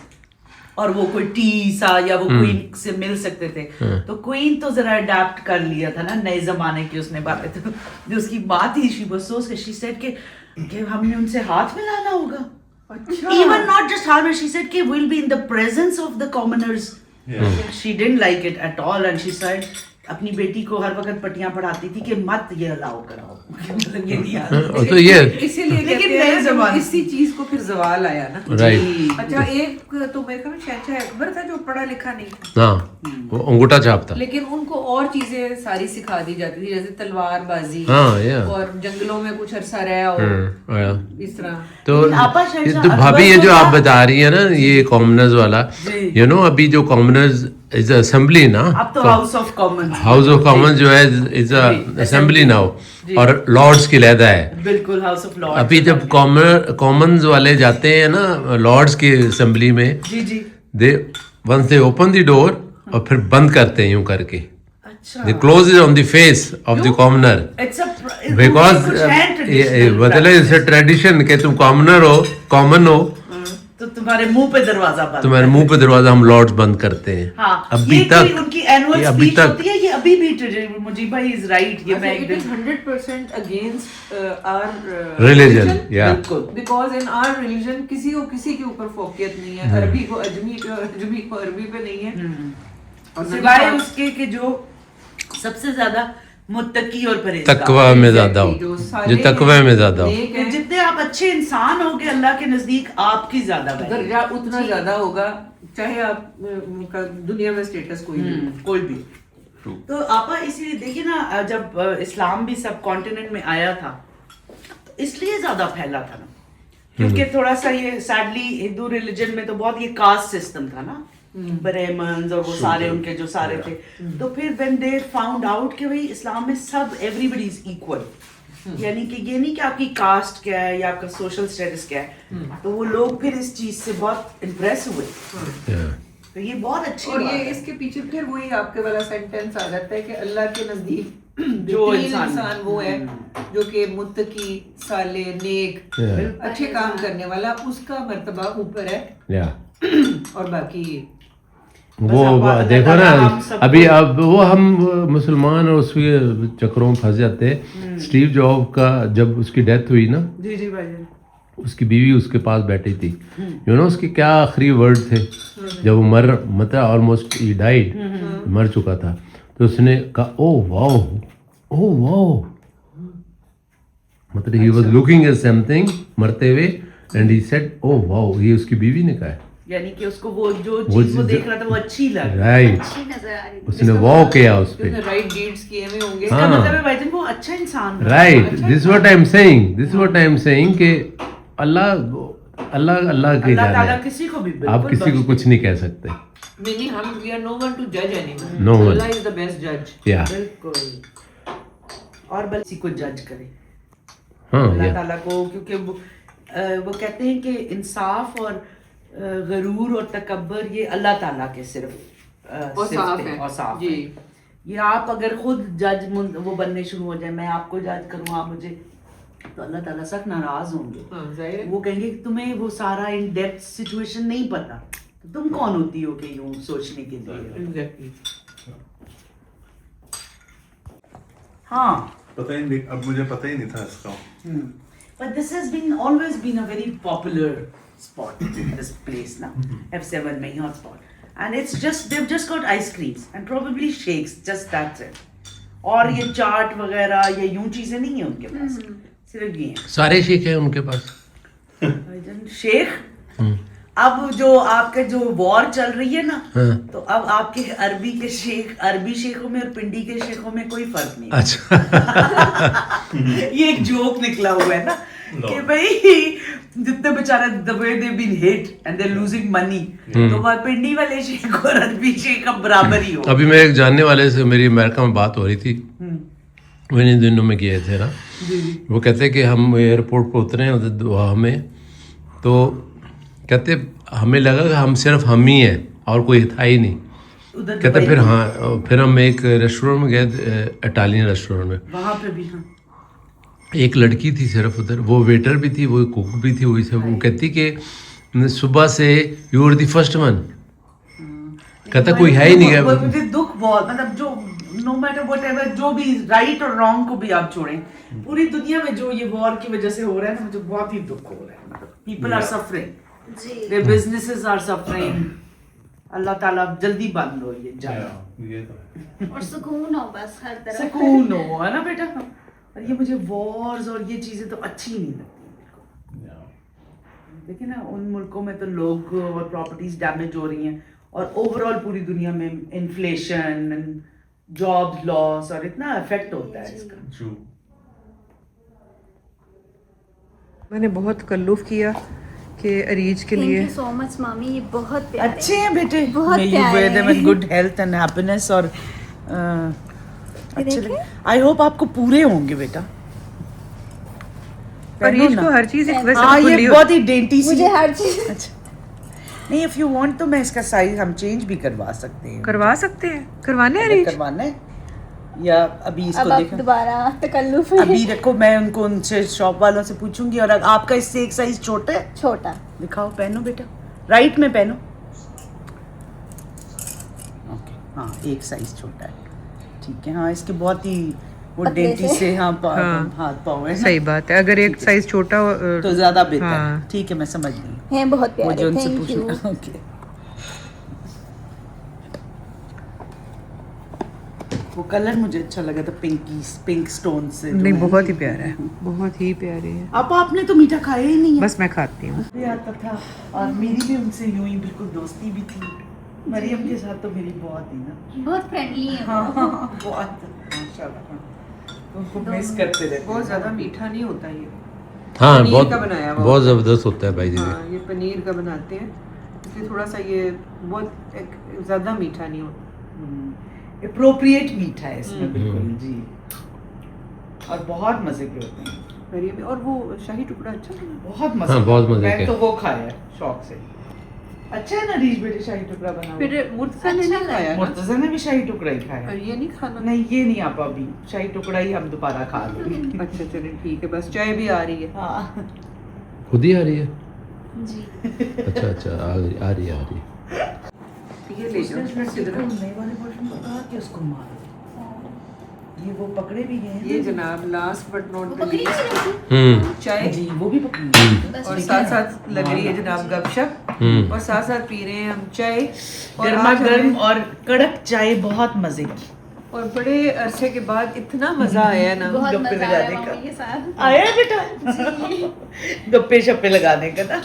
और वो कोई टी सा या वो क्वीन से मिल सकते थे। तो क्वीन तो जरा अडेप्ट कर लिया था ना नए जमाने की उसने बातें। तो जो उसकी बात ही she was so she said कि हमने उनसे हाथ मिलाना होगा। Even not just हाथ में, she said कि we'll be in the presence of the commoners. Yeah. She didn't like it at all and she said अपनी बेटी को हर वक्त पट्टियां पढ़ाती थी कि मत ये अलाउ कराओ मतलब ये नहीं आता। और तो ये इसीलिए लेकिन कहते नए हैं ना, जमाने- इसी चीज को फिर जवाल आया ना। राइट अच्छा, एक तो मेरे ख्याल में शहंशाह अकबर था जो पढ़ा लिखा नहीं था, हाँ वो अंगूठा छापता लेकिन उनको और चीजें सारी सिखा दी जाती थी, जैसे तलवारबाजी हाँ या और जंगलों में कुछ अरसा रहा हो, इस तरह। तो लेकिन आपा शहंशाह तो भाभी ये अकबर जो को आप था- बता रही है ना ये कॉमनर्स वाला, जी। यू नो अभी जो कॉमनर्स इज असेंबली ना, अब तो house of Commons house of Commons जो है इज असेंबली नाउ, और लॉर्ड्स की लहदा है। बिल्कुल हाउस ऑफ लॉर्ड्स। अभी जब कॉमन्स वाले जाते हैं ना लॉर्ड्स की असेंबली में, जी जी they once they open the door और फिर बंद करते हैं यूं करके, अच्छा they close it on the face of the commoner, it's a because मतलब इट्स ट्रेडिशन कि तुम कॉमनर हो, कॉमन हो, तो तुम्हारे मुंह पे दरवाजा बंद तुम्हारे मुंह पे दरवाजा हम लॉर्ड्स बंद करते हैं। हाँ अभी ये तक कोई उनकी एनुअल ये अभी स्पीच तक होती है, ये अभी भी मुजीब भाई इज राइट, ये मैं एक It is दिन 100% against our Religion, yeah. बिल्कुल Because in our religion किसी को किसी के ऊपर फोकियत नहीं है, अरबी को अजमी को अरबी पे नहीं है, और सिवाय उसके कि जो सबसे ज्यादा मुत्तकी और परहेजगार तकवा में ज्यादा हो, जो जो तकवा में ज्यादा हो। नेक हैं, जितने आप अच्छे इंसान होगे अल्लाह के नजदीक आपकी ज्यादा वैल्यू। दर्जा उतना ज्यादा होगा, चाहे आप का दुनिया में स्टेटस कोई नहीं हो। कोई भी। तो आपा इसीलिए देखिए ना, जब इस्लाम भी सब कॉन्टिनेंट में आया था तो इसलिए ज्यादा फैला था ना, क्योंकि थोड़ा सा ये सैडली हिंदू रिलीजन में तो बहुत ये कास्ट सिस्टम था ना, ब्राह्मण्स और वो सारे उनके जो सारे थे। तो फिर व्हेन दे फाउंड आउट कि भाई इस्लाम में सब एवरीबडी इज इक्वल, यानी कि ये नहीं कि आपकी कास्ट क्या है या आपका सोशल स्टेटस क्या है, तो वो लोग फिर इस चीज से बहुत इम्प्रेस हुए। Yeah. तो ये बहुत अच्छी और बात ये है। इसके पीछे फिर वही आपके वाला सेंटेंस आ जाता है कि अल्लाह के नजदीक जो बेहतरीन इंसान इंसान वो है जो कि मुत्तकी, साले, नेक, Yeah. अच्छे काम करने वाला, उसका मर्तबा ऊपर है, Yeah. और बाकी वो अल्लाह देखो ताला ना हम सबको- अभी अब वो हम मुसलमान और उसके चक्रों में फंस जाते हैं। स्टीव जॉब का जब उसकी डेथ हुई ना, जी जी भाई उसकी बीवी उसके पास बैठी थी, यू नो उसके क्या आखिरी वर्ड थे जब वो मतलब ऑलमोस्ट ही डाइड, मर चुका था, तो उसने कहा ओह वाओ, ओह वाओ, मतलब he was looking at something मरते हुए, and he said oh wow, ये उसकी बीवी ने कहा है। यानी कि उसको वो जो वो चीज वो चीज़- देख रहा था वो अच्छी लगी। राइट, अच्छी नजर आ रही थी। उसने वाओ किया उस पे। उसने राइट डीड्स किए हुए होंगे। इसका हाँ। मतलब है भाईजान वो अच्छा इंसान था। Right, this what I am saying, this what I am saying कि अल्लाह अल्लाह अल्लाह की अल्लाह जान ताला है, किसी को भी आप बिल्कुल किसी को बख्श कुछ नहीं कह सकते। नहीं, हम we are no one to जज anyone, No one. Allah is the best जज। या बिल्कुल। और बल किसी को जज करे हाँ अल्लाह या ताला को, क्योंकि वो कहते हैं कि इंसाफ और गरूर और तकब्बर ये अल्लाह ताला के सिर्फ और साफ है। और साफ जी। है। ये आप अगर खुद जज वो बनने शुरू हो जाए, मैं आपको जज करूँ आप मुझे, तो अल्लाह ताला सख्त नाराज होंगे। हाँ, जाहिर है। वो कहेंगे कि तुम्हें वो सारा इन डेप्थ सिचुएशन नहीं पता, तो तुम कौन होती हो कि यूं सोचने के लिए। Exactly. हाँ पता ही नहीं, अब मुझे पता ही नहीं था इसका। but this has been always been a very popular spot, this place now, F7 में hot spot, and it's just they've just got ice creams and probably shakes, just that's it. और ये चाट वगैरह ये यूं चीजें नहीं है उनके पास, सिर्फ ये हैं। सारे शेख हैं उनके पास। भाईजान शेख, अब जो आपके जो वॉर चल रही है ना, हाँ। तो अब आपके अरबी के शेख, अरबी शेखों में और पिंडी के शेखों में कोई फर्क नहीं है। अच्छा ये एक जोक निकला हुआ है ना कि भाई जितने बेचारे the way they've been hit and they're losing money, तो वह पिंडी वाले शेख और अरबी शेख अब बराबर ही हो। अभी मेरे एक जानने वाले से मेरी अमेरिका में बात हो रही थी, वो इन दिनों में गए थे ना, वो कहते कि हम एयरपोर्ट पर उतरे उधर दोहा में, तो कहते हमें लगा कि हम सिर्फ हम ही हैं और कोई था ही नहीं। उधर कहते दुबई फिर में, हाँ, फिर हम एक रेस्टोरेंट में गए, इटालियन रेस्टोरेंट में, वहां पे भी हाँ। एक लड़की थी सिर्फ उधर, वो वेटर भी थी, वो कुक भी थी, वही सब। वो कहती कि सुबह से you are the first one, कहता कोई है ही नहीं है। मुझे दुख बहुत, मतलब जो नो मैटर व्हाटएवर, जो भी राइट और रॉन्ग को भी आप छोड़ें, पूरी दुनिया में जो ये वॉर की वजह से हो रहा है ना, मुझे बहुत ही दुख हो रहा है। मतलब पीपल आर सफरिंग, जी their businesses are suffering. अल्लाह ताला जल्दी बंद हो ये जाए। ये तो है। और सुकून हो बस हर तरफ। सुकून हो, है ना बेटा। और ये मुझे वॉर्स और ये चीजें तो अच्छी ही नहीं लगती। Yeah. देखिए ना, उन मुल्कों में तो लोग और प्रॉपर्टीज डैमेज हो रही हैं, और ओवरऑल पूरी दुनिया में इन्फ्लेशन, जॉब लॉस, और इतना इफेक्ट होता है इसका। True. मैंने बहुत तकल्लुफ़ किया कि अरीज के थैंक लिए यू सो मच मामी, ये बहुत प्यारे अच्छे हैं बेटे, बहुत May you प्यारे wear them in हैं। good health and happiness, और अच्छे लगे। आई होप आपको पूरे होंगे बेटा। अरीज को हर चीज़ एक वैसे हाँ, खुली ये हो- बहुत ही डेंटी सी मुझे हर चीज अच्छा, नहीं, इफ यू वांट तो मैं इसका साइज हम चेंज भी करवा सकते हैं। करवा सकते हैं, करवाने हैं अगर अरीज। करवाना है, या अभी अब इसको आप देखो, दोबारा तकल्लुफ अभी रखो, मैं उनको उनसे शॉप वालों से पूछूंगी। और अगर आपका इससे एक साइज छोटा है, छोटा। दिखाओ, पहनो बेटा, राइट में पहनो। ओके, हाँ, एक साइज छोटा है, ठीक है। हाँ, इसके बहुत ही वो पतले डेंटी से। से, हाँ, हाँ। हाथ पाँव है ना, सही बात है, अगर एक साइज छोटा हो, तो ज्यादा बेहतर हाँ। है। ठीक है, मैं समझ गई। हैं बहुत मुझे प्यारे, उनसे थैंक यू। पूछना। ओके, वो कलर मुझे अच्छा लगा था, पिंक स्टोन से जो नहीं है। बहुत ही प्यारा है, बहुत ही प्यारे है। अब आपने तो मीठा खाया ही नहीं है। बस मैं खाती हूँ। भी आता था, और मेरी भी उनसे यूं ही बिल्कुल दोस्ती भी थी। मरियम के साथ तो मेरी बहुत ही ना, बहुत फ्रेंडली है हाँ, वो। हाँ, बहुत माशाल्लाह, हाँ। उनको मिस करते रहते बहुत हैं। ज़्यादा मीठा नहीं होता ये। हाँ पनीर बहुत का बनाया हुआ बहुत होता है। ज़बरदस्त होता है भाई जी। हाँ, ये पनीर का बनाते हैं, इसलिए थोड़ा सा ये बहुत ज़्यादा मीठा नहीं होता। अप्रोप्रिएट मीठा है इसमें, हम्म। बिल्कुल जी, और बहुत मजे के होते हैं, मरियम और वो शाही टुकड़ा अच्छा था। बहुत मजे हाँ, का। बहुत मजे मैं के। तो वो खाया है शौक से। अच्छा है ना रीज बेटे, शाही टुकड़ा बना हुआ। फिर मुर्तज़ा ने नहीं खाया ना? मुर्तज़ा ने भी शाही टुकड़ा ही खाया। और ये नहीं खाना? नहीं, ये नहीं आप अभी, शाही टुकड़ा ही हम दोबारा खा लेंगे। अच्छा चलिए ठीक है, बस चाय भी आ रही है। हाँ, खुद ही आ रही है? जी। अच्छा अच्छा, आ रही है। ये ले जाओ किधर? नए वाले बॉयफ्रेंड को कहा कि उसको मारो, ये वो पकड़े भी गए हैं ये ना। जनाब लास्ट बट नॉट द पकड़ी लीस्ट हम्म चाय, जी, वो भी पकड़ी गए। बस और ठीक साथ है। साथ लग रही है जनाब गपशप, और साथ साथ पी रहे हैं हम चाय। और गर्मा आज गर्म हमें- और कड़क चाय, बहुत मजे की। और बड़े अरसे के बाद इतना मजा आया ना। बहुत गप्पे मजा आया लगाने का। मम्मी के साथ। आया है बेटा गप्पे शप्पे लगाने का ना।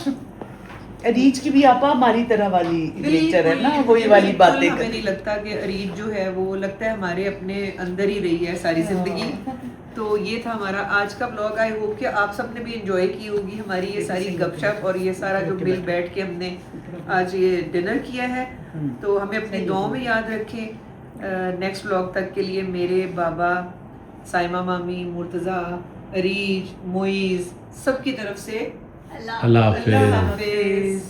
रीच की भी आपा हमारी तरह वाली नेचर है ना, वही वाली बिल्कुल बातें हमें कर। नहीं लगता कि अरीज जो है वो लगता है हमारे अपने अंदर ही रही है सारी जिंदगी। तो ये था हमारा आज का ब्लॉग। आई होप कि आप सबने भी एंजॉय की होगी हमारी ये सारी गपशप और ये सारा जो मिल बैठ के हमने आज ये डिनर किया है। तो हमें अपनी दुआओं में याद रखें। नेक्स्ट ब्लॉग तक के लिए मेरे बाबा, साइमा मामी, मुर्तज़ा, अरीज, मोइज़ सबकी तरफ से अल्लाह अल्लाह हाफिज़। हाफिज़।